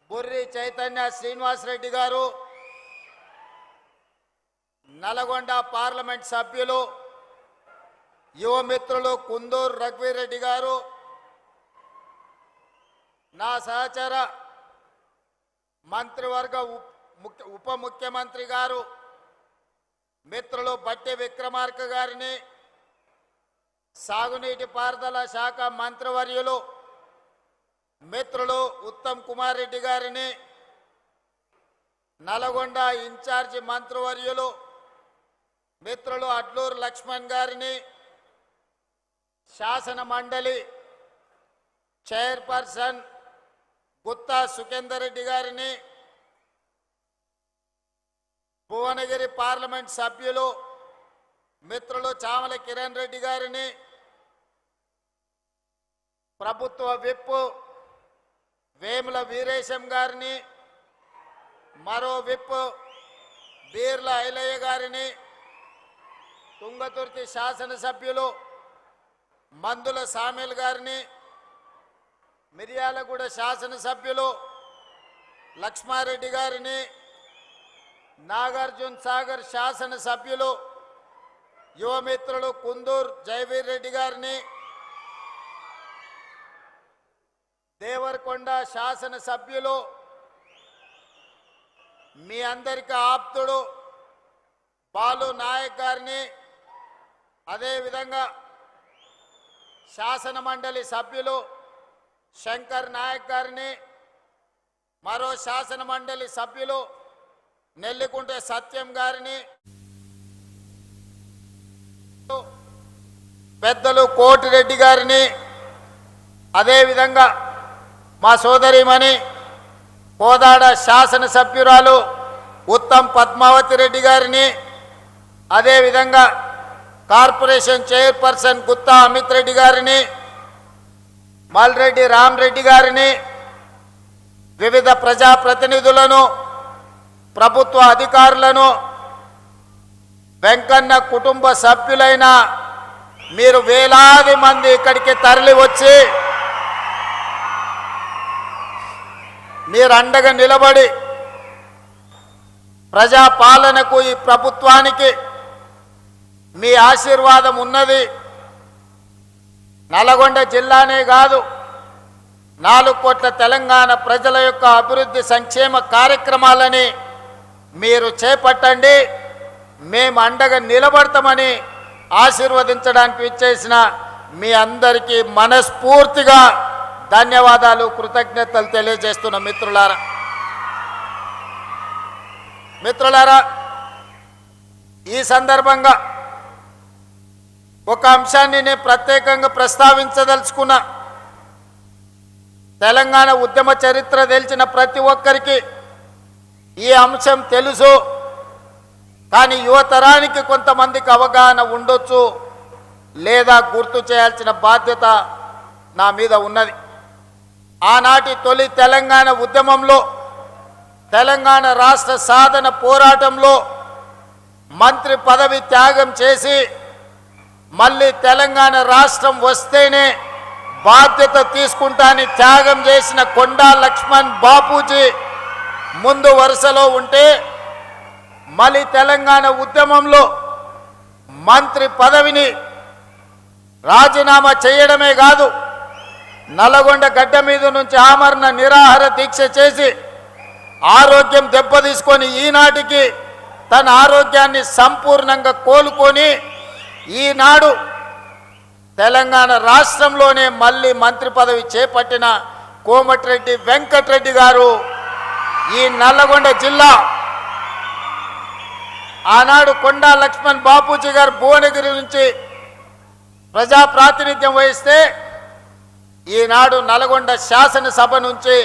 బుర్రి చైతన్య శ్రీనివాస్ రెడ్డి గారు, నల్గొండ పార్లమెంట్ సభ్యులు యువమిత్రులు కుందూరు రఘువీర్ రెడ్డి గారు, నా సహచర మంత్రివర్గ ఉప ముఖ్యమంత్రి గారు మిత్రులు బట్టి విక్రమార్క గారిని, సాగునీటి పారుదల శాఖ మంత్రివర్యులు మిత్రులు ఉత్తమ్ కుమార్ రెడ్డి గారిని, నల్గొండ ఇన్ఛార్జి మంత్రివర్యులు మిత్రులు అడ్లూరు లక్ష్మణ్ గారిని, శాసన మండలి చైర్పర్సన్ గుత్తా సుఖేందర్ రెడ్డి గారిని, భువనగిరి పార్లమెంట్ సభ్యులు మిత్రులు చామల కిరణ్ రెడ్డి గారిని, ప్రభుత్వ విప్ వేముల వీరేశం గారిని, మరో విప్ బీర్ల ఐలయ్య గారిని, తుంగతుర్తి శాసనసభ్యులు మందుల సామేల్ గారిని, మిర్యాలగూడ శాసనసభ్యులు లక్ష్మారెడ్డి గారిని, నాగార్జున సాగర్ శాసనసభ్యులు యువమిత్రులు కుందూరు జయవీర్ రెడ్డి గారిని, దేవరకొండ శాసనసభ్యులు మీ అందరికీ ఆప్తుడు బాలు నాయక్ గారిని, అదేవిధంగా శాసన మండలి సభ్యులు శంకర్ నాయక్ గారిని, మరో శాసన మండలి సభ్యులు నెల్లికుంట సత్యం గారిని, పెద్దలు కోటిరెడ్డి గారిని, అదేవిధంగా మా సోదరిమణి కోదాడ శాసనసభ్యురాలు ఉత్తమ్ పద్మావతి రెడ్డి గారిని, అదేవిధంగా కార్పొరేషన్ చైర్పర్సన్ గుత్తా అమిత్ రెడ్డి గారిని, మల్రెడ్డి రామరెడ్డి గారిని, వివిధ ప్రజాప్రతినిధులను, ప్రభుత్వ అధికారులను, వెంకన్న కుటుంబ సభ్యులైన మీరు వేలాది మంది ఇక్కడికి తరలి వచ్చి మీరు అండగా నిలబడి ప్రజాపాలనకు ఈ ప్రభుత్వానికి మీ ఆశీర్వాదం ఉన్నది. నల్గొండ జిల్లానే కాదు, 4 కోట్ల తెలంగాణ ప్రజల యొక్క అభివృద్ధి సంక్షేమ కార్యక్రమాలని మీరు చేపట్టండి, మేము అండగా నిలబడతామని ఆశీర్వదించడానికి ఇచ్చేసిన మీ అందరికీ మనస్ఫూర్తిగా ధన్యవాదాలు, కృతజ్ఞతలు తెలియజేస్తున్న మిత్రులారా, ఈ సందర్భంగా ఒక అంశాన్ని నేను ప్రత్యేకంగా ప్రస్తావించదలుచుకున్నా. తెలంగాణ ఉద్యమ చరిత్ర తెలిసిన ప్రతి ఒక్కరికి ఈ అంశం తెలుసు, కానీ యువతరానికి కొంతమందికి అవగాహన ఉండొచ్చు, లేదా గుర్తు చేయాల్సిన బాధ్యత నా మీద ఉన్నది. ఆనాటి తొలి తెలంగాణ ఉద్యమంలో, తెలంగాణ రాష్ట్ర సాధన పోరాటంలో మంత్రి పదవి త్యాగం చేసి మళ్ళీ తెలంగాణ రాష్ట్రం వస్తేనే బాధ్యత తీసుకుంటాని త్యాగం చేసిన కొండా లక్ష్మణ్ బాపూజీ ముందు వరుసలో ఉంటే, మళ్ళీ తెలంగాణ ఉద్యమంలో మంత్రి పదవిని రాజీనామా చేయడమే కాదు, నల్గొండ గడ్డ మీద నుంచి ఆమరణ నిరాహార దీక్ష చేసి ఆరోగ్యం దెబ్బతీసుకొని ఈనాటికి తన ఆరోగ్యాన్ని సంపూర్ణంగా కోలుకొని ఈనాడు తెలంగాణ రాష్ట్రంలోనే మళ్ళీ మంత్రి పదవి చేపట్టిన కోమటిరెడ్డి వెంకటరెడ్డి గారు ఈ నల్లగొండ జిల్లా, ఆనాడు కొండా లక్ష్మణ్ బాపూజీ గారు భువనగిరి నుంచి ప్రజా ప్రాతినిధ్యం వహిస్తే ఈనాడు నల్గొండ శాసనసభ నుంచి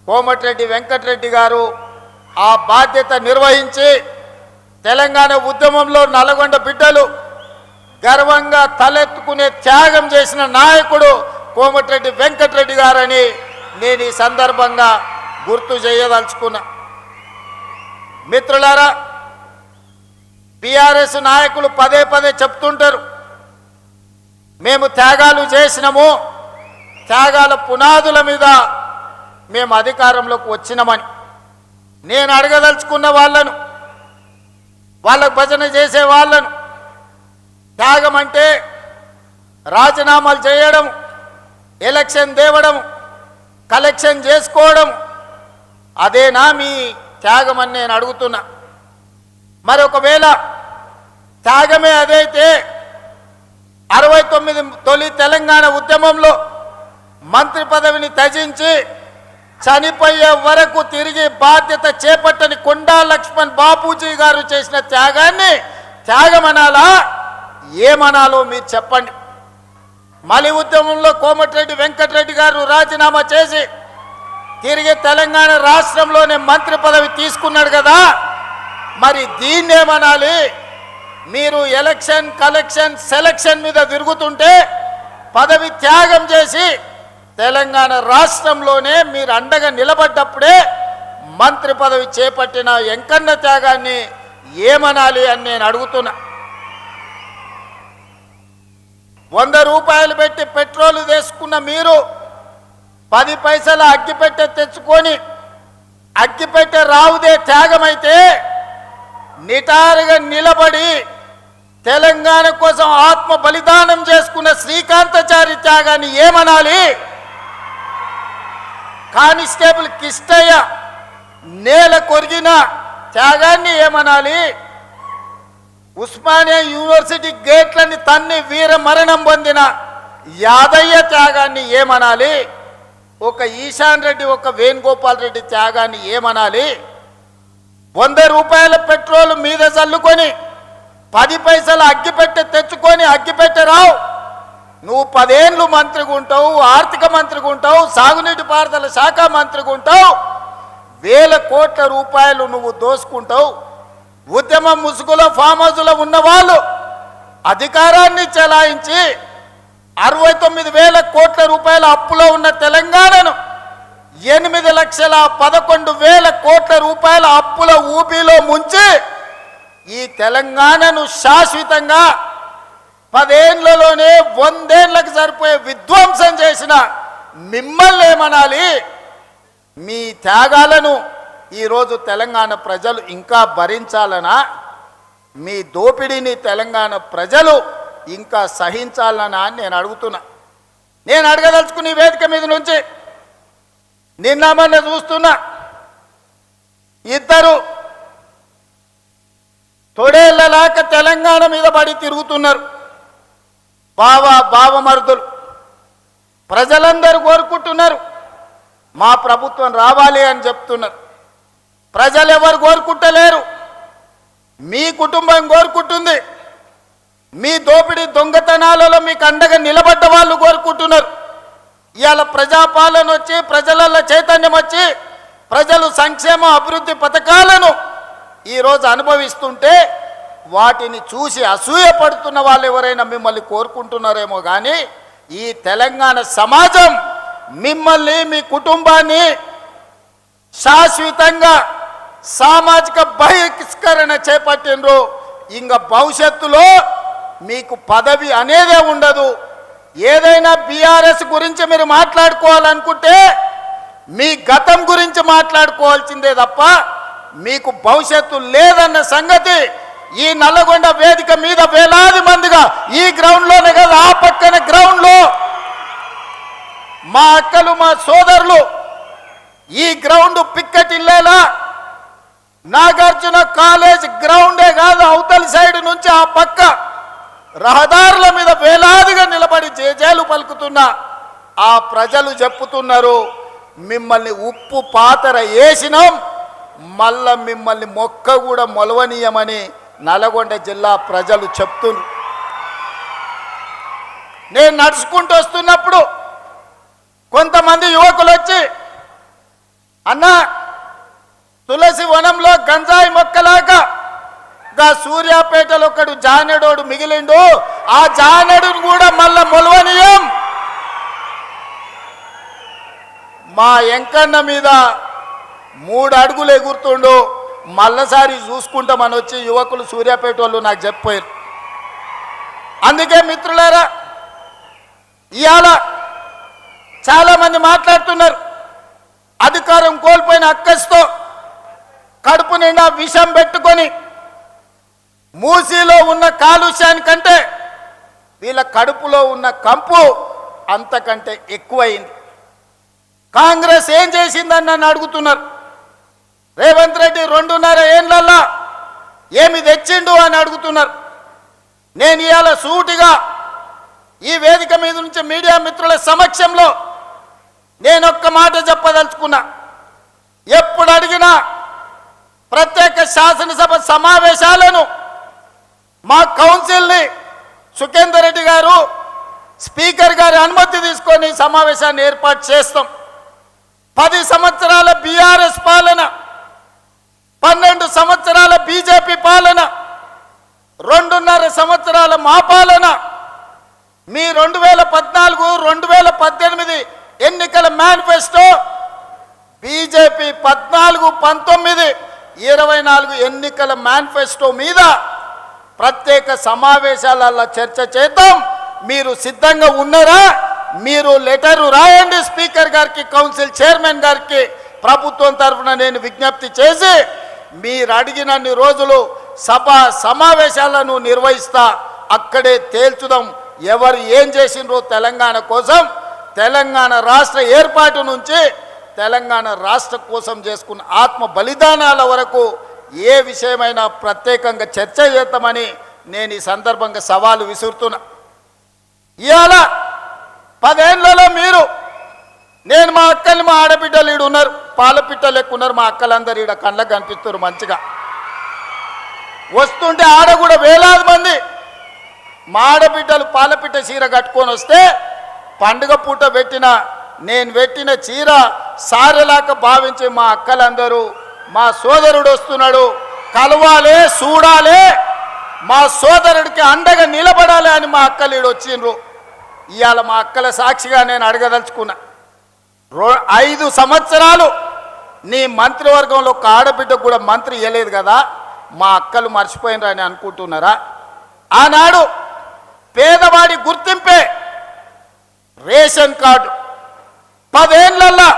కోమటిరెడ్డి వెంకటరెడ్డి గారు ఆ బాధ్యత నిర్వహించి తెలంగాణ ఉద్యమంలో నల్గొండ బిడ్డలు గర్వంగా తలెత్తుకునే త్యాగం చేసిన నాయకుడు కోమటిరెడ్డి వెంకటరెడ్డి గారని నేను ఈ సందర్భంగా గుర్తు చేయదలుచుకున్నా. మిత్రులారా, బీఆర్ఎస్ నాయకులు పదే పదే చెప్తుంటారు, మేము త్యాగాలు చేసినాము, త్యాగాల పునాదుల మీద మేము అధికారంలోకి వచ్చినామని. నేను అడగదలుచుకున్న వాళ్ళను, వాళ్ళకు భజన చేసే వాళ్ళను, త్యాగం అంటే రాజీనామాలు చేయడం, ఎలక్షన్ తేవడం, కలెక్షన్ చేసుకోవడం, అదేనా మీ త్యాగం అని నేను అడుగుతున్నా. మరి ఒకవేళ త్యాగమే అదైతే 69 తొలి తెలంగాణ ఉద్యమంలో మంత్రి పదవిని త్యజించి చనిపోయే వరకు తిరిగి బాధ్యత చేపట్టని కొండా లక్ష్మణ్ బాపూజీ గారు చేసిన త్యాగాన్ని త్యాగమనాలా, ఏమనాలో మీరు చెప్పండి. మలి ఉద్యమంలో కోమటిరెడ్డి వెంకటరెడ్డి గారు రాజీనామా చేసి తిరిగి తెలంగాణ రాష్ట్రంలోనే మంత్రి పదవి తీసుకున్నాడు కదా, మరి దీన్నేమనాలి? మీరు ఎలక్షన్ కలెక్షన్ సెలక్షన్ మీద తిరుగుతుంటే పదవి త్యాగం చేసి తెలంగాణ రాష్ట్రంలోనే మీరు అండగా నిలబడ్డప్పుడే మంత్రి పదవి చేపట్టిన ఎంకన్న త్యాగాన్ని ఏమనాలి అని నేను అడుగుతున్నా. 100 రూపాయలు పెట్టి పెట్రోల్ తీసుకున్న మీరు 10 పైసల అగ్గిపెట్టె తెచ్చుకొని అగ్గిపెట్టె రావుదే త్యాగమైతే నిటారుగా నిలబడి తెలంగాణ కోసం ఆత్మ బలిదానం చేసుకున్న శ్రీకాంతాచారి త్యాగాన్ని ఏమనాలి? కానిస్టేబుల్ కిష్టయ్య నేల కొరిగిన త్యాగాన్ని ఏమనాలి? ఉస్మానియా యూనివర్సిటీ గేట్లని తన్ని వీర మరణం పొందిన యాదయ్య త్యాగాన్ని ఏమనాలి? ఒక ఈశాన్ రెడ్డి, ఒక వేణుగోపాల్ రెడ్డి త్యాగాన్ని ఏమనాలి? 100 రూపాయల పెట్రోల్ మీద చల్లుకొని 10 పైసల అగ్గిపెట్టె తెచ్చుకొని అగ్గిపెట్టె రావు, నువ్వు 10 ఏళ్ళు మంత్రిగా ఉంటావు, ఆర్థిక మంత్రిగా ఉంటావు, సాగునీటి పారుదల శాఖ మంత్రిగా ఉంటావు, 1000 కోట్ల రూపాయలు నువ్వు దోసుకుంటావు. ఉద్యమం ముసుగులో ఫామ్ హౌస్లో ఉన్నవాళ్ళు అధికారాన్ని చెలాయించి 69,000 కోట్ల రూపాయల అప్పులో ఉన్న తెలంగాణను 8,11,000 కోట్ల రూపాయల అప్పుల ఊపిలో ముంచి ఈ తెలంగాణను శాశ్వతంగా 10 ఏళ్లలోనే 100 ఏళ్లకు సరిపోయే విధ్వంసం చేసిన మిమ్మల్ని ఏమనాలి? మీ త్యాగాలను ఈరోజు తెలంగాణ ప్రజలు ఇంకా భరించాలనా? మీ దోపిడీని తెలంగాణ ప్రజలు ఇంకా సహించాలనా అని నేను అడుగుతున్నా. నేను అడగదలుచుకుని వేదిక మీద నుంచి నిన్న మొన్న చూస్తున్నా, ఇద్దరు తొడేళ్లలాక తెలంగాణ మీద పడి తిరుగుతున్నారు. బావమరుదులు ప్రజలందరూ కోరుకుంటున్నారు, మా ప్రభుత్వం రావాలి అని చెప్తున్నారు. ప్రజలు ఎవరు కోరుకుంటలేరు, మీ కుటుంబం కోరుకుంటుంది. మీ దోపిడీ దొంగతనాలలో మీకు అండగా నిలబడ్డ వాళ్ళు కోరుకుంటున్నారు. ఇవాళ ప్రజాపాలన వచ్చి ప్రజలలో చైతన్యం వచ్చి ప్రజలు సంక్షేమ అభివృద్ధి పథకాలను ఈరోజు అనుభవిస్తుంటే వాటిని చూసి అసూయపడుతున్న వాళ్ళు ఎవరైనా మిమ్మల్ని కోరుకుంటున్నారేమో కానీ ఈ తెలంగాణ సమాజం మిమ్మల్ని, మీ కుటుంబాన్ని శాశ్వతంగా సామాజిక బహిష్కరణ చేపట్టినరు. ఇంకా భవిష్యత్తులో మీకు పదవి అనేదే ఉండదు. ఏదైనా బీఆర్ఎస్ గురించి మీరు మాట్లాడుకోవాలనుకుంటే మీ గతం గురించి మాట్లాడుకోవాల్సిందే తప్ప మీకు భవిష్యత్తు లేదన్న సంగతి ఈ నల్లగొండ వేదిక మీద వేలాది మందిగా ఈ గ్రౌండ్లోనే కదా, ఆ పక్కన గ్రౌండ్లో మా అక్కలు, మా సోదరులు ఈ గ్రౌండ్ పిక్కటిల్లేలా నాగార్జున కాలేజ్ గ్రౌండే కాదు, అవతలి సైడ్ నుంచి ఆ పక్క రహదారుల మీద వేలాదిగా నిలబడి జేజేలు పలుకుతున్న ఆ ప్రజలు చెప్పుతున్నారు, మిమ్మల్ని ఉప్పు పాతర వేసినాం, మళ్ళా మిమ్మల్ని మొక్క కూడా మొలవనీయమని నల్గొండ జిల్లా ప్రజలు చెప్తున్నారు. నేను నడుచుకుంటూ వస్తున్నప్పుడు కొంతమంది యువకులు వచ్చి, అన్న తులసి వనంలో గంజాయి మొక్కలాగా గా సూర్యాపేటలో ఒకడు జానెడోడు మిగిలిండు, ఆ జానెడును కూడా మళ్ళా మొలవనీయం, మా ఎంకన్న మీద 3 అడుగులు ఎగురుతుండు, మళ్ళసారి చూసుకుంటామని వచ్చి యువకులు సూర్యాపేట వాళ్ళు నాకు చెప్పారు. అందుకే మిత్రులారా, ఇవాళ చాలామంది మాట్లాడుతున్నారు, అధికారం కోల్పోయిన అక్కస్తో కడుపు నిండా విషం పెట్టుకొని మూసీలో ఉన్న కాలుష్యానికంటే వీళ్ళ కడుపులో ఉన్న కంపు అంతకంటే ఎక్కువైంది. కాంగ్రెస్ ఏం చేసిందని నన్ను అడుగుతున్నారు. రేవంత్ రెడ్డి 2.5 ఏళ్లలో ఏమి తెచ్చిండు అని అడుగుతున్నారు. నేను ఇవాళ సూటిగా ఈ వేదిక మీద నుంచి మీడియా మిత్రుల సమక్షంలో నేను ఒక్క మాట చెప్పదలుచుకున్నా. ఎప్పుడు అడిగినా ప్రత్యేక శాసనసభ సమావేశాలను మా కౌన్సిల్ని సుఖేందర్ రెడ్డి గారు స్పీకర్ గారి అనుమతి తీసుకొని సమావేశాన్ని ఏర్పాటు చేస్తాం. 10 సంవత్సరాల బీఆర్ఎస్ పాలన, 12 సంవత్సరాల బీజేపీ పాలన, 2.5 సంవత్సరాల మా పాలన, మీ 2014-2018 ఎన్నికల మేనిఫెస్టో, బీజేపీ 14-19-24 ఎన్నికల మేనిఫెస్టో మీద ప్రత్యేక సమావేశాలలో చర్చ చేద్దాం. మీరు సిద్ధంగా ఉన్నారా? మీరు లెటరు రాయండి స్పీకర్ గారికి, కౌన్సిల్ చైర్మన్ గారికి. ప్రభుత్వం తరఫున నేను విజ్ఞప్తి చేసి మీరు అడిగినన్ని రోజులు సభ సమావేశాలను నిర్వహిస్తా. అక్కడే తేల్చుదాం ఎవరు ఏం చేసిండ్రో తెలంగాణ కోసం. తెలంగాణ రాష్ట్ర ఏర్పాటు నుంచి తెలంగాణ రాష్ట్ర కోసం చేసుకున్న ఆత్మ బలిదానాల వరకు ఏ విషయమైనా ప్రత్యేకంగా చర్చ చేద్దామని నేను ఈ సందర్భంగా సవాలు విసురుతున్నా. ఇవాళ 10 ఏళ్లలో మీరు, నేను మా అక్కలు మా ఆడబిడ్డలు ఈడు ఉన్నారు, పాలపిట్టలు ఎక్కువ ఉన్నారు. మా అక్కలందరూ ఈడ కళ్ళకు కనిపిస్తున్నారు మంచిగా. వస్తుంటే ఆడ కూడా వేలాది మంది మా ఆడబిడ్డలు పాలపిట్ట చీర కట్టుకొని వస్తే పండుగ పూట నేను పెట్టిన చీర సారెలాగా భావించి మా అక్కలందరూ మా సోదరుడు వస్తున్నాడు కలవాలే, చూడాలే, మా సోదరుడికి అండగా నిలబడాలి అని మా అక్కలు ఈడు వచ్చిండ్రు. ఇవాళ మా అక్కల సాక్షిగా నేను అడగదలుచుకున్నా. 5 సంవత్సరాలు నీ మంత్రివర్గంలో ఒక ఆడబిడ్డకు కూడా మంత్రి ఇవ్వలేదు కదా, మా అక్కలు మర్చిపోయినరని అనుకుంటున్నారా? ఆనాడు పేదవాడి గుర్తింపే రేషన్ కార్డు. 10 ఏళ్లలో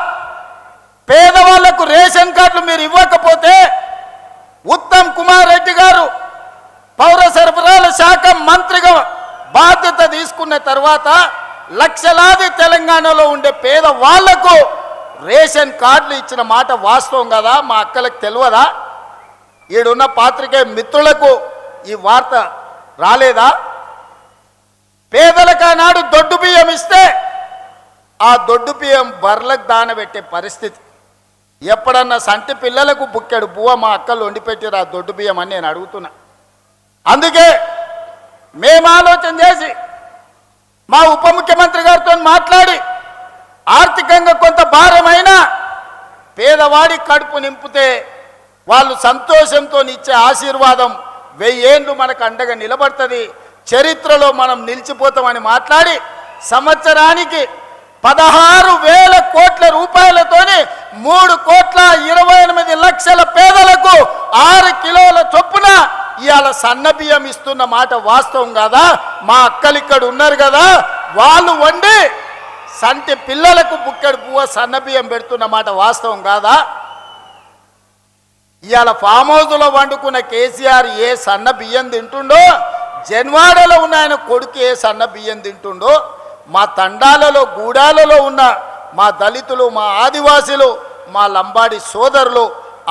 పేదవాళ్లకు రేషన్ కార్డులు మీరు ఇవ్వకపోతే ఉత్తమ్ కుమార్ రెడ్డి గారు పౌర సరఫరాల శాఖ మంత్రిగా బాధ్యత తీసుకున్న తర్వాత లక్షలాది తెలంగాణలో ఉండే పేదవాళ్లకు రేషన్ కార్డులు ఇచ్చిన మాట వాస్తవం కదా? మా అక్కలకు తెలియదా? ఈడున్న పాత్రికేయ మిత్రులకు ఈ వార్త రాలేదా? పేదలకు ఆనాడు దొడ్డు బియ్యం ఇస్తే ఆ దొడ్డు బియ్యం బర్లకు దానబెట్టే పరిస్థితి. ఎప్పుడన్నా సంటి పిల్లలకు బుక్కెడు బువ్వ మా అక్కలు వండిపెట్టారు ఆ దొడ్డు బియ్యం అని నేను అడుగుతున్నా. అందుకే మేము ఆలోచన చేసి మా ఉప ముఖ్యమంత్రి గారితో మాట్లాడి ఆర్థికంగా కొంత భారమైన పేదవాడి కడుపు నింపితే వాళ్ళు సంతోషంతో ఇచ్చే ఆశీర్వాదం 1000 ఏళ్ళు మనకు అండగా నిలబడుతుంది, చరిత్రలో మనం నిలిచిపోతామని మాట్లాడి సంవత్సరానికి 16,000 కోట్ల రూపాయలతోని 3,28,00,000 పేదలకు 6 కిలోల చొప్పున ఇవాళ సన్న బియ్యం ఇస్తున్న మాట వాస్తవం కాదా? మా అక్కలు ఇక్కడ ఉన్నారు కదా, వాళ్ళు వండి సంటి పిల్లలకు బుక్కెడు పువ్వ సన్న బియ్యం పెడుతున్న మాట వాస్తవం కాదా? ఇవాళ ఫామ్ హౌస్లో వండుకున్న కేసీఆర్ ఏ సన్న బియ్యం తింటుండో, జన్వాడలో ఉన్న ఆయన కొడుకు ఏ సన్న బియ్యం తింటుండో, మా తండాలలో గూడాలలో ఉన్న మా దళితులు, మా ఆదివాసీలు, మా లంబాడి సోదరులు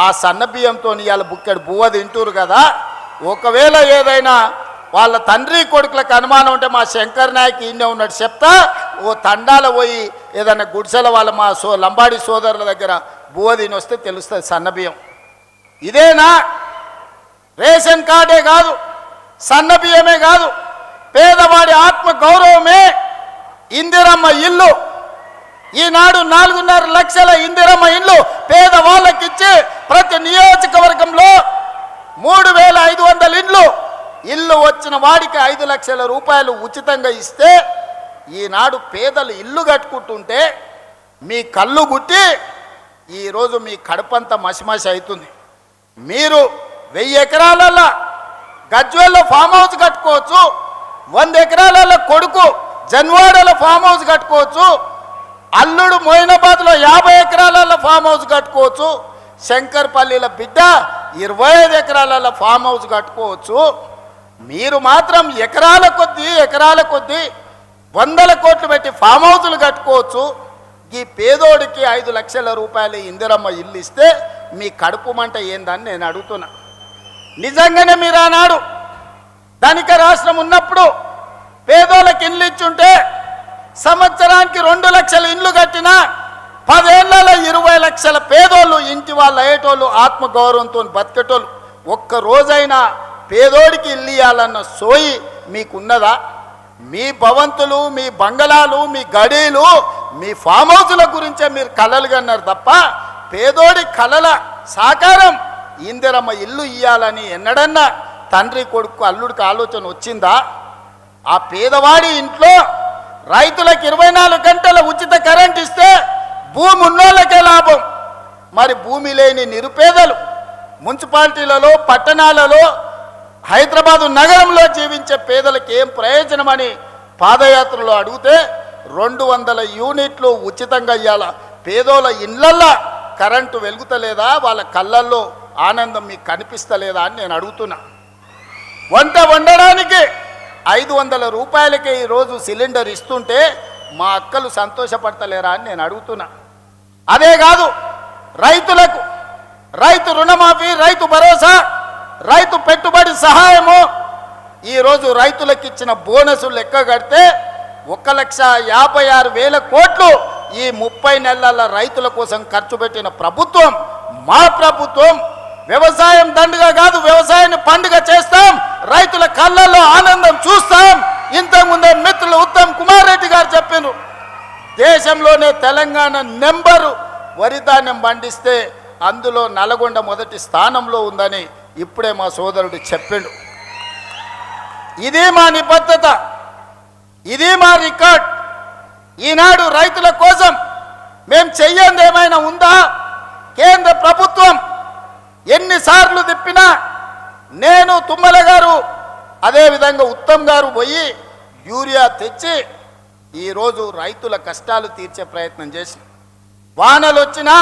ఆ సన్న బియ్యంతో ఇవాళ బుక్కెడు బువ్వ తింటురు కదా. ఒకవేళ ఏదైనా వాళ్ళ తండ్రి కొడుకులకు అనుమానం ఉంటే మా శంకర్ నాయక్ ఈయనే ఉన్నట్టు చెప్తా, ఓ తండాల పోయి ఏదైనా గుడిసెల వాళ్ళ మా లంబాడి సోదరుల దగ్గర బువ్వ తిని వస్తే తెలుస్తుంది సన్న బియ్యం. ఇదేనా? రేషన్ కార్డే కాదు, సన్న బియ్యమే కాదు, పేదవాడి ఆత్మ గౌరవమే ఇందిరమ్మ ఇల్లు. ఈనాడు 4.5 లక్షల ఇందిరమ్మ ఇల్లు పేదవాళ్ళకిచ్చి ప్రతి నియోజకవర్గంలో 3,500 ఇల్లు వచ్చిన వాడికి 5 లక్షల రూపాయలు ఉచితంగా ఇస్తే ఈనాడు పేదలు ఇల్లు కట్టుకుంటుంటే మీ కళ్ళు గుట్టి ఈరోజు మీ కడుపంతా మసిమసి అవుతుంది. మీరు 1000 ఎకరాలలో గజ్వేల్లో ఫామ్ హౌస్ కట్టుకోవచ్చు, 100 ఎకరాలలో కొడుకు జన్వాడలో ఫామ్ హౌస్ కట్టుకోవచ్చు, అల్లుడు మోయినాబాద్లో 50 ఎకరాలలో ఫామ్ హౌస్ కట్టుకోవచ్చు. శంకర్పల్లిల బిడ్డ 25 ఎకరాలలో ఫామ్ హౌస్ కట్టుకోవచ్చు. మీరు మాత్రం ఎకరాల కొద్దీ 100 కోట్లు పెట్టి ఫామ్ హౌజులు కట్టుకోవచ్చు. ఈ పేదోడికి 5 లక్షల రూపాయలు ఇందిరమ్మ ఇల్లు ఇస్తే మీ కడుపు మంట ఏందని నేను అడుగుతున్నా. నిజంగానే మీరు ఆనాడు ధనిక రాష్ట్రం ఉన్నప్పుడు పేదోళ్ళకి ఇల్లు ఇచ్చుంటే సంవత్సరానికి 2 లక్షల ఇండ్లు కట్టినా 10 ఏళ్లలో 20 లక్షల పేదోళ్ళు ఇంటి వాళ్ళు అయ్యేటోళ్ళు, ఆత్మగౌరవంతో బతికేటోళ్ళు. ఒక్క రోజైనా పేదోడికి ఇల్లు ఇవ్వాలన్న సోయి మీకున్నదా? మీ భవంతులు, మీ బంగళాలు, మీ గడీలు, మీ ఫామ్ హౌజుల గురించే మీరు కలలు కన్నారు తప్ప పేదోడి కలల సాకారం ఇందిరమ్మ ఇల్లు ఇవ్వాలని ఎన్నడన్నా తండ్రి కొడుకు అల్లుడికి ఆలోచన వచ్చిందా? ఆ పేదవాడి ఇంట్లో రైతులకు 24 గంటల ఉచిత కరెంట్ ఇస్తే భూమి ఉన్నోళ్ళకే లాభం. మరి భూమి లేని నిరుపేదలు మున్సిపాలిటీలలో, పట్టణాలలో, హైదరాబాదు నగరంలో జీవించే పేదలకు ఏం ప్రయోజనమని పాదయాత్రలో అడిగితే 200 యూనిట్లు ఉచితంగా ఇవ్వాల. పేదోళ్ళ ఇళ్ళల్లో కరెంటు వెలుగుతలేదా? వాళ్ళ కళ్ళల్లో ఆనందం మీకు కనిపిస్తలేదా అని నేను అడుగుతున్నా. వంట వండడానికి 500 రూపాయలకే ఈరోజు సిలిండర్ ఇస్తుంటే మా అక్కలు సంతోషపడతలేరా అని నేను అడుగుతున్నా. అదే కాదు, రైతులకు రైతు రుణమాఫీ, రైతు భరోసా, రైతు పెట్టుబడి సహాయము, ఈరోజు రైతులకు ఇచ్చిన బోనసు లెక్క కడితే 1,56,000 కోట్లు ఈ 30 నెలల రైతుల కోసం ఖర్చు పెట్టిన ప్రభుత్వం మా ప్రభుత్వం. వ్యవసాయం దండుగా కాదు, వ్యవసాయాన్ని పండుగ చేస్తాం, రైతుల కళ్ళల్లో ఆనందం చూస్తాం. ఇంతకుముందే మిత్రులు ఉత్తమ్ కుమార్ రెడ్డి గారు చెప్పారు, దేశంలోనే తెలంగాణ నెంబరు వరి ధాన్యం పండిస్తే అందులో నల్గొండ మొదటి స్థానంలో ఉందని ఇప్పుడే మా సోదరుడు చెప్పిండు. ఇది మా నిబద్ధత, ఇది మా రికార్డ్. ఈనాడు రైతుల కోసం మేము చెయ్యంది ఏమైనా ఉందా? కేంద్ర ప్రభుత్వం ఎన్నిసార్లు తిప్పినా నేను, తుమ్మల గారు, అదేవిధంగా ఉత్తమ్ గారు పోయి యూరియా తెచ్చి ఈరోజు రైతుల కష్టాలు తీర్చే ప్రయత్నం చేసి, వానలు వచ్చినా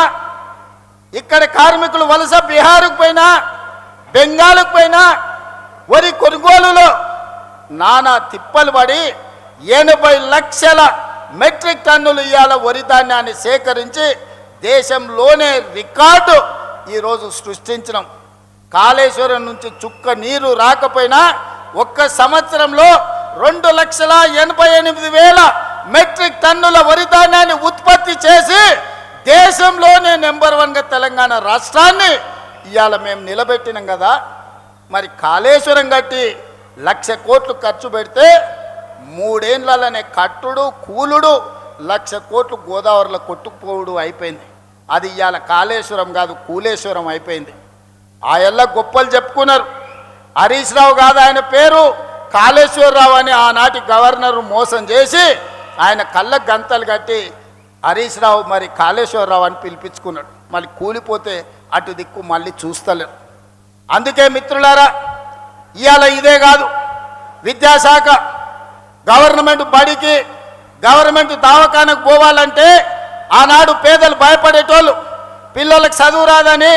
ఇక్కడ కార్మికులు వలస బీహార్కు పోయినా, బెంగాల్కు పోయినా, వరి కొనుగోలులో నానా తిప్పలు పడి 80 లక్షల మెట్రిక్ టన్నులు ఇవాళ వరి ధాన్యాన్ని సేకరించి దేశంలోనే రికార్డు ఈరోజు సృష్టించినాం. కాళేశ్వరం నుంచి చుక్క నీరు రాకపోయినా ఒక్క సంవత్సరంలో 2,88,000 మెట్రిక్ టన్నుల వరి ధాన్యాన్ని ఉత్పత్తి చేసి దేశంలోనే నెంబర్ 1గా తెలంగాణ రాష్ట్రాన్ని ఇవాళ మేము నిలబెట్టినాం కదా. మరి కాళేశ్వరం కట్టి 1,00,000 కోట్లు ఖర్చు పెడితే 3 ఏళ్లలోనే కట్టుడు కూలుడు 1,00,000 కోట్లు గోదావరిలో కొట్టుకుపోవుడు అయిపోయింది. అది ఇవాళ కాళేశ్వరం కాదు, కూలేశ్వరం అయిపోయింది. ఆ ఎల్ల గొప్పలు చెప్పుకున్నారు. హరీష్ రావు కాదు ఆయన పేరు, కాళేశ్వరరావు అని ఆనాటి గవర్నర్ మోసం చేసి ఆయన కళ్ళ గంతలు కట్టి హరీష్ రావు మరి కాళేశ్వరరావు అని పిలిపించుకున్నాడు. మళ్ళీ కూలిపోతే అటు దిక్కు మళ్ళీ చూస్తలేరు. అందుకే మిత్రులారా, ఇవాళ ఇదే కాదు, విద్యాశాఖ గవర్నమెంట్ బడికి, గవర్నమెంట్ దవాఖానకు పోవాలంటే ఆనాడు పేదలు భయపడేటోళ్ళు, పిల్లలకు చదువు రాదని,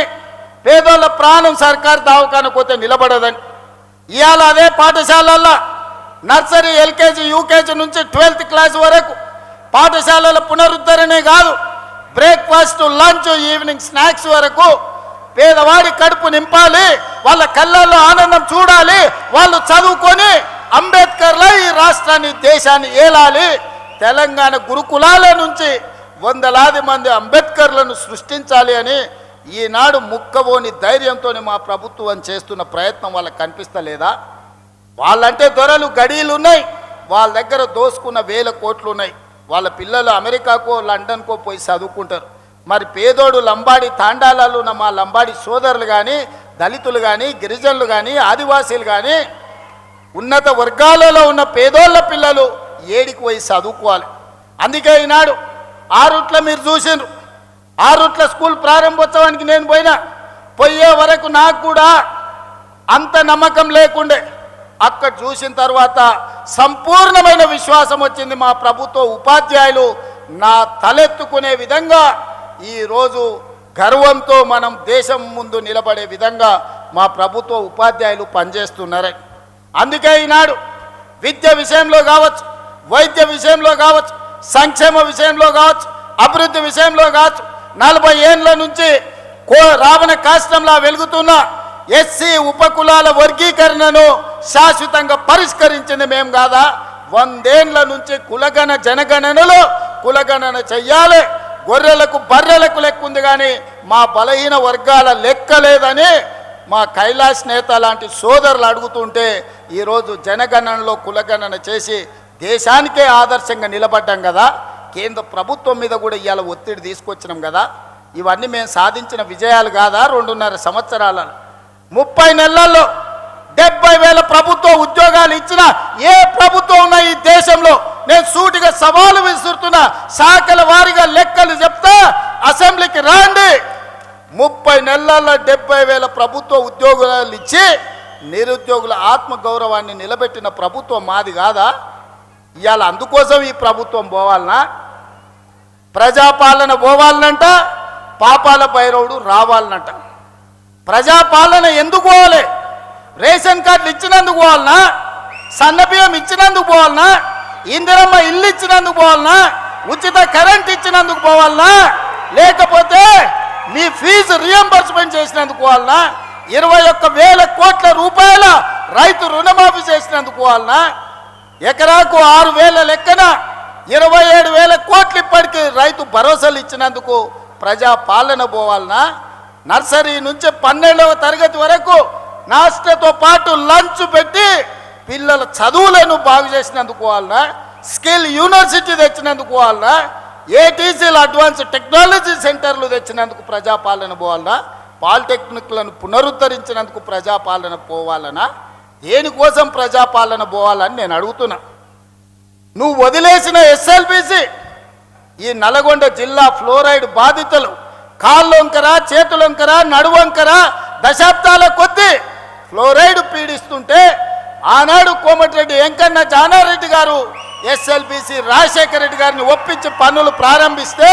పేదోళ్ళ ప్రాణం సర్కారు దవాఖానకు పోతే నిలబడదని. ఇవాళ అదే పాఠశాలల్లో నర్సరీ, ఎల్కేజీ, యూకేజీ నుంచి 12th క్లాస్ వరకు పాఠశాలల పునరుద్ధరణే కాదు, బ్రేక్ఫాస్ట్, లంచ్, ఈవినింగ్ స్నాక్స్ వరకు పేదవాడి కడుపు నింపాలి, వాళ్ళ కళ్ళల్లో ఆనందం చూడాలి, వాళ్ళు చదువుకొని అంబేద్కర్లా ఈ రాష్ట్రాన్ని, దేశాన్ని ఏలాలి. తెలంగాణ గురుకులాల నుంచి 100లాది మంది అంబేద్కర్లను సృష్టించాలి అని ఈనాడు ముక్కబోని ధైర్యంతో మా ప్రభుత్వం చేస్తున్న ప్రయత్నం వాళ్ళకి కనిపిస్తలేదా? వాళ్ళంటే దొరలు, గడీలు ఉన్నాయి, వాళ్ళ దగ్గర దోసుకున్న 1000 కోట్లు ఉన్నాయి. వాళ్ళ పిల్లలు అమెరికాకో లండన్కో పోయి చదువుకుంటారు. మరి పేదోడు లంబాడి తాండాలలో ఉన్న మా లంబాడి సోదరులు కానీ, దళితులు కానీ, గిరిజనులు కానీ, ఆదివాసీలు కానీ, ఉన్నత వర్గాలలో ఉన్న పేదోళ్ళ పిల్లలు ఏడికి పోయి చదువుకోవాలి. అందుకే ఈనాడు ఆరుట్ల మీరు చూసిండ్రు, ఆరుట్ల స్కూల్ ప్రారంభోత్సవానికి నేను పోయే వరకు నాకు కూడా అంత నమ్మకం లేకుండే. అక్కడ చూసిన తర్వాత సంపూర్ణమైన విశ్వాసం వచ్చింది. మా ప్రభుత్వ ఉపాధ్యాయులు నా తలెత్తుకునే విధంగా ఈరోజు గర్వంతో మనం దేశం ముందు నిలబడే విధంగా మా ప్రభుత్వ ఉపాధ్యాయులు పనిచేస్తున్నారు. అందుకే ఈనాడు విద్య విషయంలో కావచ్చు, వైద్య విషయంలో కావచ్చు, సంక్షేమ విషయంలో కావచ్చు, అభివృద్ధి విషయంలో కావచ్చు, 40 ఏళ్ల నుంచి రావణ కాష్టంలా వెలుగుతున్న ఎస్సీ ఉపకులాల వర్గీకరణను శాశ్వతంగా పరిష్కరించింది మేము కాదా? 100 ఏళ్ల నుంచి కులగణ జనగణనలో కులగణన చెయ్యాలి, గొర్రెలకు బర్రెలకు లెక్క ఉంది కానీ మా బలహీన వర్గాల లెక్క లేదని మా కైలాష్ నేత లాంటి సోదరులు అడుగుతుంటే ఈరోజు జనగణనలో కులగణన చేసి దేశానికే ఆదర్శంగా నిలబడ్డాం కదా. కేంద్ర ప్రభుత్వం మీద కూడా ఇవాళ ఒత్తిడి తీసుకొచ్చినాం కదా. ఇవన్నీ మేము సాధించిన విజయాలు కాదా? 2.5 సంవత్సరాలలో 30 నెలల్లో 70,000 ప్రభుత్వ ఉద్యోగాలు ఇచ్చిన ఏ ప్రభుత్వం ఉన్నా ఈ దేశంలో నేను సూటిగా సవాలు విసురుతున్నా. శాఖల వారీగా లెక్కలు చెప్తా, అసెంబ్లీకి రాండి. 30 నెలల్లో 70,000 ప్రభుత్వ ఉద్యోగాలు ఇచ్చి నిరుద్యోగుల ఆత్మగౌరవాన్ని నిలబెట్టిన ప్రభుత్వం మాది కాదా? ఇవాళ అందుకోసం ఈ ప్రభుత్వం పోవాలనా? ప్రజాపాలన పోవాలనంట, పాపాల భైరవుడు రావాలనంట. ప్రజాపాలన ఎందుకు పోవాలి? రేషన్ కార్డులు ఇచ్చినందుకు పోవాలనా? సన్నబియ్యం ఇచ్చినందుకు పోవాలనా? ఇందిరమ్మ ఇల్లు ఇచ్చినందుకు పోవాలనా? ఉచిత కరెంట్ ఇచ్చినందుకు పోవాలనా? లేకపోతే మీ ఫీజు రియంబర్స్మెంట్ చేసినందుకు పోవాలనా? 21,000 కోట్ల రూపాయల రైతు రుణమాఫీ చేసినందుకు పోవాలనా? ఎకరాకు 6,000 లెక్కన 27,000 కోట్లు ఇప్పటికీ రైతు భరోసాలు ఇచ్చినందుకు ప్రజాపాలన పోవాలనా? నర్సరీ నుంచి 12వ తరగతి వరకు నాస్టతో పాటు లంచ్ పెట్టి పిల్లల చదువులను బాగు చేసినందుకు పోవాలనా? స్కిల్ యూనివర్సిటీ తెచ్చినందుకు పోవాలనా? ఏటీసీలు అడ్వాన్స్ టెక్నాలజీ సెంటర్లు తెచ్చినందుకు ప్రజాపాలన పోవాలనా? పాలిటెక్నిక్లను పునరుద్ధరించినందుకు ప్రజాపాలన పోవాలనా? దేనికోసం ప్రజాపాలన పోవాలని నేను అడుగుతున్నా. నువ్వు వదిలేసిన ఎస్ఎల్బిసి ఈ నల్గొండ జిల్లా ఫ్లోరైడ్ బాధితులు కాళ్ళొంకర, చేతులొంకర, నడువంకర దశాబ్దాల కొద్దీ ఫ్లోరైడ్ పీడిస్తుంటే ఆనాడు కోమటిరెడ్డి వెంకన్న జానారెడ్డి గారు ఎస్ఎల్బిసి రాజశేఖర రెడ్డి గారిని ఒప్పించి పనులు ప్రారంభిస్తే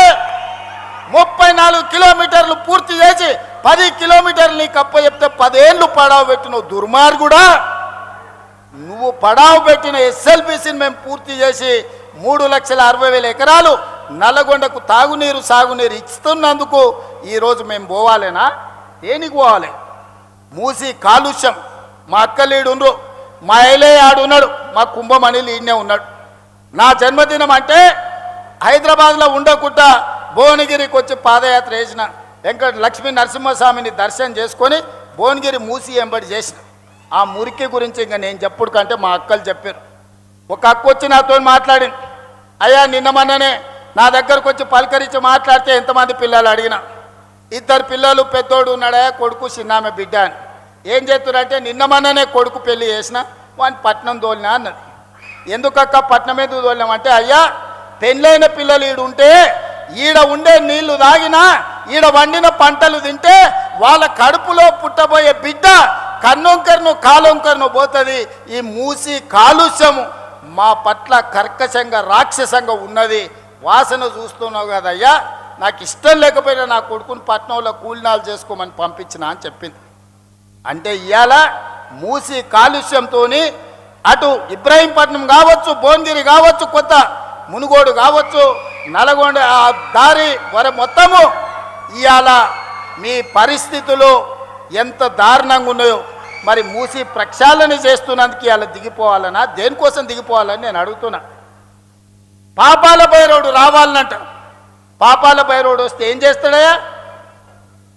34 కిలోమీటర్లు పూర్తి చేసి 10 కిలోమీటర్లు నీకు అప్పచెప్తే 10 ఏళ్ళు పడావు పెట్టిన దుర్మార్గుడా. నువ్వు పడావు పెట్టిన ఎస్ఎల్బిసిని మేము పూర్తి చేసి 3,60,000 ఎకరాలు నల్లగొండకు తాగునీరు సాగునీరు ఇస్తున్నందుకు ఈరోజు మేము పోవాలేనా? దేనికి పోవాలి? మూసి కాలుష్యం. మా అక్కలీడుండ్రు, మా ఐలే ఆడున్నాడు, మా కుంభమణిలు ఈయనే ఉన్నాడు. నా జన్మదినం అంటే హైదరాబాద్లో ఉండకుండా భువనగిరికి వచ్చి పాదయాత్ర చేసిన లక్ష్మీ నరసింహస్వామిని దర్శనం చేసుకొని భువనగిరి మూసి ఎంబడి చేసిన. ఆ మురికి గురించి ఇంకా నేను చెప్పుడు కంటే మా అక్కలు చెప్పారు. ఒక అక్క వచ్చి నాతో మాట్లాడింది, అయ్యా నిన్న మొన్ననే నా దగ్గరకు వచ్చి పలకరించి మాట్లాడితే ఎంతమంది పిల్లలు అడిగిన, 2 పిల్లలు, పెద్దోడు ఉన్నాడా, కొడుకు చిన్నామె బిడ్డ అని. ఏం చేస్తున్నారంటే నిన్న మొన్ననే కొడుకు పెళ్లి చేసిన వాడిని పట్నం తోలినా అన్నది. ఎందుకక్క పట్నం ఎందుకు తోలినామంటే, అయ్యా పెళ్ళైన పిల్లలు ఈడు ఉంటే ఈడ ఉండే నీళ్లు తాగినా ఈడ వండిన పంటలు తింటే వాళ్ళ కడుపులో పుట్టబోయే బిడ్డ కన్నొంకర్ను కాలొంకర్ను పోతుంది. ఈ మూసి కాలుష్యము మా పట్ల కర్కశంగా రాక్షసంగా ఉన్నది. వాసన చూస్తున్నావు కదయ్యా, నాకు ఇష్టం లేకపోయినా నా కొడుకుని పట్నంలో కూలినాలు చేసుకోమని పంపించిన అని చెప్పింది. అంటే ఇవాళ మూసి కాలుష్యంతో అటు ఇబ్రాహీంపట్నం కావచ్చు, భువనగిరి కావచ్చు, కొత్త మునుగోడు కావచ్చు, నల్గొండ ఆ దారి మొత్తము ఇవాళ మీ పరిస్థితులు ఎంత దారుణంగా ఉన్నాయో. మరి మూసి ప్రక్షాళన చేస్తున్నందుకు ఇవాళ దిగిపోవాలనా? దేనికోసం దిగిపోవాలని నేను అడుగుతున్నా. పాపాల భైరవుడు రావాలనంట. పాపాల భైరవుడు వస్తే ఏం చేస్తాడయ్యా?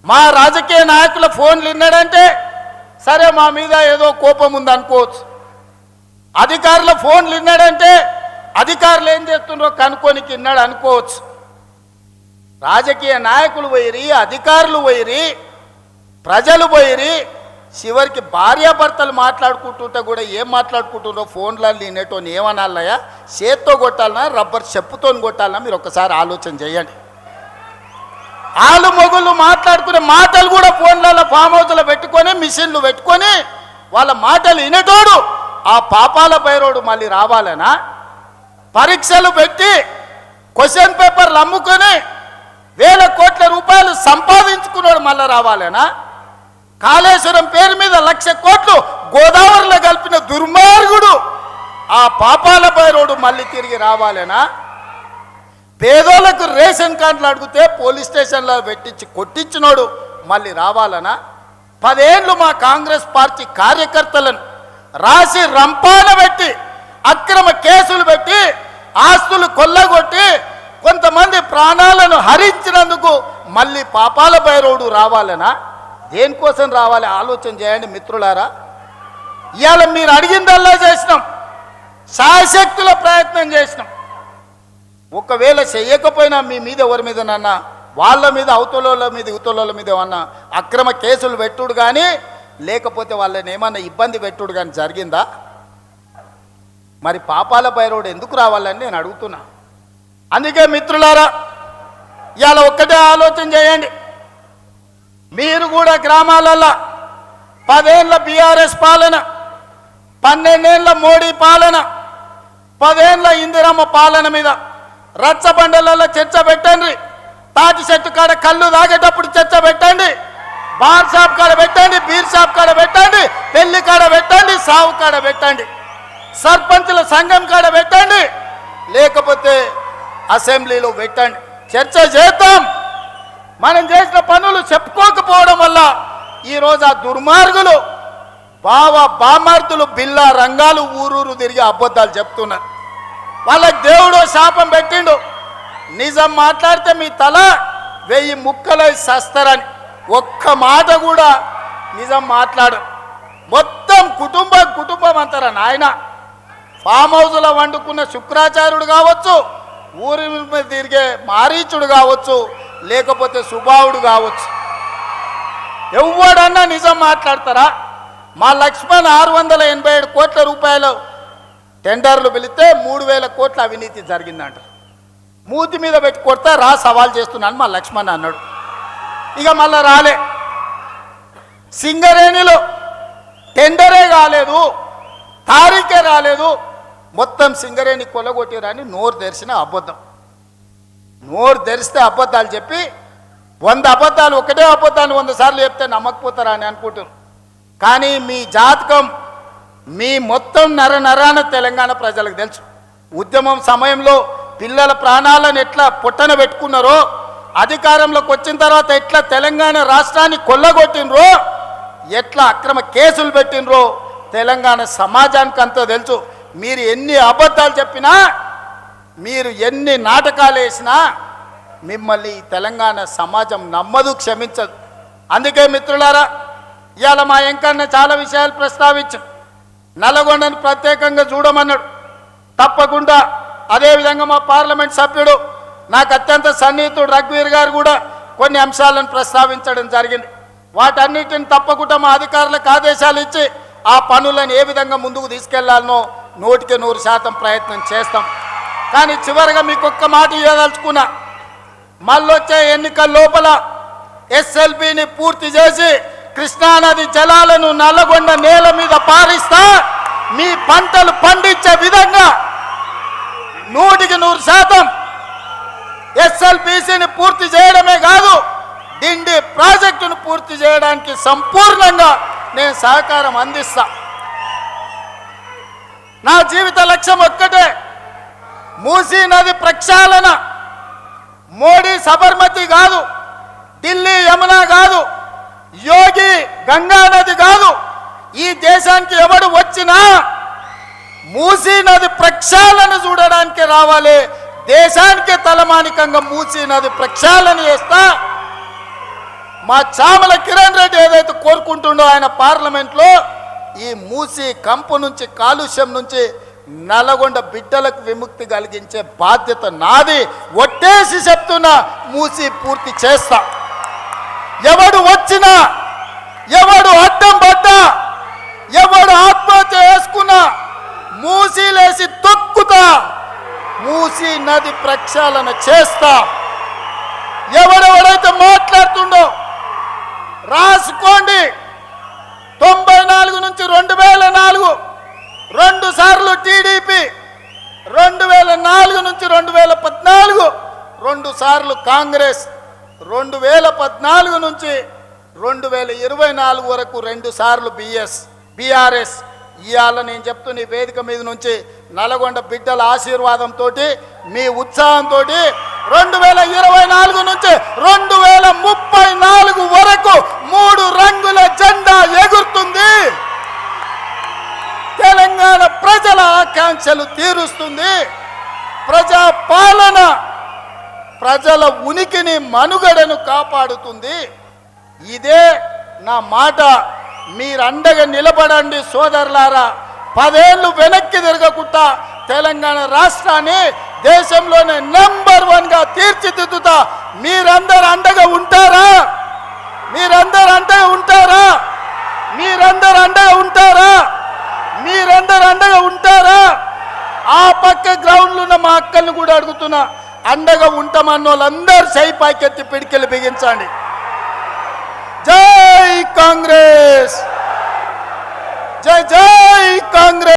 మా రాజకీయ నాయకుల ఫోన్లు విన్నాడంటే సరే మా మీద ఏదో కోపం ఉంది అనుకోవచ్చు. అధికారుల ఫోన్లు విన్నాడంటే అధికారులు ఏం చేస్తున్నారో కనుక్కోనికి విన్నాడు అనుకోవచ్చు. రాజకీయ నాయకులు పోయిరి, అధికారులు పోయిరి, ప్రజలు పోయిరి, చివరికి భార్యాభర్తలు మాట్లాడుకుంటుంటే కూడా ఏం మాట్లాడుకుంటున్నారో ఫోన్లలో వినేటోని ఏమనాలయ్యా? చేత్తో కొట్టాలన్నా రబ్బర్ చెప్పుతో కొట్టాలన్నా మీరు ఒకసారి ఆలోచన చేయండి. ఆలు మొగుళ్ళు మాట్లాడుకునే మాటలు కూడా ఫోన్లలో ఫామ్ హౌస్లో పెట్టుకొని మిషన్లు పెట్టుకొని వాళ్ళ మాటలు వినేటోడు ఆ పాపాల భైరవుడు మళ్ళీ రావాలనా? పరీక్షలు పెట్టి క్వశ్చన్ పేపర్లు అమ్ముకొని వేల కోట్ల రూపాయలు సంపాదించుకున్నాడు మళ్ళా రావాలేనా? కాళేశ్వరం పేరు మీద 1,00,000 కోట్లు గోదావరిలో కలిపిన దుర్మార్గుడు ఆ పాపాల బైరోడు మళ్ళీ తిరిగి రావాలేనా? పేదోళ్లకు రేషన్ కార్డులు అడిగితే పోలీస్ స్టేషన్లో పెట్టించి కొట్టించినోడు మళ్ళీ రావాలనా? 10 ఏళ్ళు మా కాంగ్రెస్ పార్టీ కార్యకర్తలను రాసి రంపాన పెట్టి అక్రమ కేసులు పెట్టి ఆస్తులు కొల్లగొట్టి కొంతమంది ప్రాణాలను హరించినందుకు మళ్ళీ పాపాల బైరోడు రావాలనా? దేనికోసం రావాలి ఆలోచన చేయండి మిత్రులారా. ఇవాళ మీరు అడిగిందల్లా చేసినాం, శాయశక్తుల ప్రయత్నం చేసినాం. ఒకవేళ చెయ్యకపోయినా మీ మీద ఎవరి మీద నన్న వాళ్ళ మీద అవతలోళ్ళ మీద ఇవతలోళ్ళ మీద ఏమన్నా అక్రమ కేసులు పెట్టుడు కానీ లేకపోతే వాళ్ళని ఏమన్నా ఇబ్బంది పెట్టుడు కానీ జరిగిందా? మరి పాపాల బైరోడు ఎందుకు రావాలని నేను అడుగుతున్నా. అందుకే మిత్రులారా ఇవాళ ఒక్కటే ఆలోచన చేయండి. మీరు కూడా గ్రామాలల్లో 10 ఏళ్ళ బీఆర్ఎస్ పాలన, 12 ఏళ్ళ మోడీ పాలన, 10 ఏళ్ళ ఇందిరమ్మ పాలన మీద రచ్చబండలలో చర్చ పెట్టండి. తాటి చెట్టు కాడ కళ్ళు తాగేటప్పుడు చర్చ పెట్టండి, బార్ షాప్ కాడ పెట్టండి, బీర్ షాప్ కాడ పెట్టండి, పెళ్లి కాడ పెట్టండి, సావు కాడ పెట్టండి, సర్పంచుల సంఘం కాడ పెట్టండి, లేకపోతే అసెంబ్లీలో పెట్టండి. చర్చ చేద్దాం. మనం చేసిన పనులు చెప్పుకోకపోవడం వల్ల ఈరోజు ఆ దుర్మార్గులు బామార్దులు బిల్లా రంగాలు ఊరూరు తిరిగి అబద్ధాలు చెప్తున్నారు. వాళ్ళకి దేవుడు శాపం పెట్టిండు, నిజం మాట్లాడితే మీ తల 1000 ముక్కలై సస్తారని. ఒక్క మాట కూడా నిజం మాట్లాడు. మొత్తం కుటుంబం అంటారా నాయన. ఫామ్ హౌస్లో వండుకున్న శుక్రాచార్యుడు కావచ్చు, ఊరి మీద తిరిగే మారీచుడు కావచ్చు, లేకపోతే సుబావుడు కావచ్చు, ఎవడన్నా నిజం మాట్లాడతారా? మా లక్ష్మణ్ 687 కోట్ల రూపాయలు టెండర్లు పిలిస్తే 3,000 కోట్ల అవినీతి జరిగిందంట. మూతి మీద పెట్టి కొడతా రా సవాల్ చేస్తున్నాను మా లక్ష్మణ్ అన్నాడు. ఇక మళ్ళా రాలే. సింగరేణిలో టెండరే కాలేదు, తారీఖే రాలేదు, మొత్తం సింగరేణి కొల్లగొట్టిరని నోరు తెరిచిన అబద్ధం. నోరు తెరిస్తే అబద్ధాలు చెప్పి 100 అబద్ధాలు ఒకటే అబద్ధాన్ని 100 సార్లు చెప్తే నమ్మకపోతారా అని అనుకుంటారు. కానీ మీ జాతకం మీ మొత్తం నరాన తెలంగాణ ప్రజలకు తెలుసు. ఉద్యమం సమయంలో పిల్లల ప్రాణాలను ఎట్లా పొట్టన పెట్టుకున్నారో, అధికారంలోకి వచ్చిన తర్వాత ఎట్లా తెలంగాణ రాష్ట్రాన్ని కొల్లగొట్టినరో, ఎట్లా అక్రమ కేసులు పెట్టినరో తెలంగాణ సమాజానికి అంతా తెలుసు. మీరు ఎన్ని అబద్ధాలు చెప్పినా, మీరు ఎన్ని నాటకాలు వేసినా మిమ్మల్ని తెలంగాణ సమాజం నమ్మదు, క్షమించదు. అందుకే మిత్రులారా ఇవాళ మా ఎంకన్న చాలా విషయాలు ప్రస్తావించు. నల్లగొండను ప్రత్యేకంగా చూడమన్నాడు. తప్పకుండా అదేవిధంగా మా పార్లమెంట్ సభ్యుడు నాకు అత్యంత సన్నిహితుడు రఘువీర్ గారు కూడా కొన్ని అంశాలను ప్రస్తావించడం జరిగింది. వాటన్నిటిని తప్పకుండా మా అధికారులకు ఆదేశాలు ఇచ్చి ఆ పనులను ఏ విధంగా ముందుకు తీసుకెళ్లాలనో 100% ప్రయత్నం చేస్తాం. కానీ చివరిగా మీకు ఒక్క మాట ఇవ్వదలుచుకున్నా. మళ్ళొచ్చే ఎన్నికల లోపల ఎస్ఎల్బిని పూర్తి చేసి కృష్ణానది జలాలను నల్లగొండ నేల మీద పారిస్తా, మీ పంటలు పండించే విధంగా 100% ఎస్ఎల్బిసిని పూర్తి చేయడమే కాదు, డిండి ప్రాజెక్టును పూర్తి చేయడానికి సంపూర్ణంగా నేను సహకారం అందిస్తా. నా జీవిత లక్ష్యం ఒక్కటే, మూసీ నది ప్రక్షాళన. మోడీ సబర్మతి కాదు, ఢిల్లీ యమునా కాదు, యోగి గంగా నది కాదు. ఈ దేశానికి ఎవడు వచ్చినా మూసీ నది ప్రక్షాళన చూడడానికి రావాలి. దేశానికి తలమానికంగా మూసీ నది ప్రక్షాళన చేస్తా. మా చామల కిరణ్ రెడ్డి ఏదైతే కోరుకుంటుండో ఆయన పార్లమెంట్లో, ఈ మూసీ కంపు నుంచి, కాలుష్యం నుంచి నల్లగొండ బిడ్డలకు విముక్తి కలిగించే బాధ్యత నాది. ఒట్టేసి చెప్తున్నా, మూసీ పూర్తి చేస్తా. ఎవడు వచ్చినా, ఎవడు అడ్డం పడ్డా, ఎవడు ఆత్మహత్య చేసుకున్నా మూసీలేసి తొక్కుతా, మూసీ నది ప్రక్షాళన చేస్తా. ఎవడెవడైతే మాట్లాడుతుండో రాసుకోండి. 94 నుంచి 2004 2 సార్లు టీడీపీ, 2004 నుంచి 2014 2014 2 సార్లు కాంగ్రెస్, 2014 నుంచి 2024 వరకు 2 సార్లు బీఆర్ఎస్. ఇవాళ నేను చెప్తున్న ఈ వేదిక మీద నుంచి నల్గొండ బిడ్డల ఆశీర్వాదంతో, మీ ఉత్సాహంతో 2024 నుంచి 2034 వరకు 3 రంగుల జెండా ఎగురుతుంది. తెలంగాణ ప్రజల ఆకాంక్షలు తీరుస్తుంది. ప్రజా పాలన ప్రజల ఉనికిని మనుగడను కాపాడుతుంది. ఇదే నా మాట. మీరండగా నిలబడండి సోదరులారా. 10 ఏళ్ళు వెనక్కి తిరగకుండా తెలంగాణ రాష్ట్రాన్ని దేశంలోనే నంబర్ 1గా తీర్చిదిద్దుతా. మీరందరూ అండగా ఉంటారా? మీరందరూ అండగా ఉంటారా? మీరందరూ అండగా ఉంటారా? మీరందరూ అండగా ఉంటారా? ఆ పక్క గ్రౌండ్లో ఉన్న మా అక్కల్ని కూడా అడుగుతున్నా, అండగా ఉంటామన్న వాళ్ళందరూ సై పైకెత్తి పిడికెళ్ళి బిగించండి. జై కాంగ్రెస్, జై జై కాంగ్రెస్.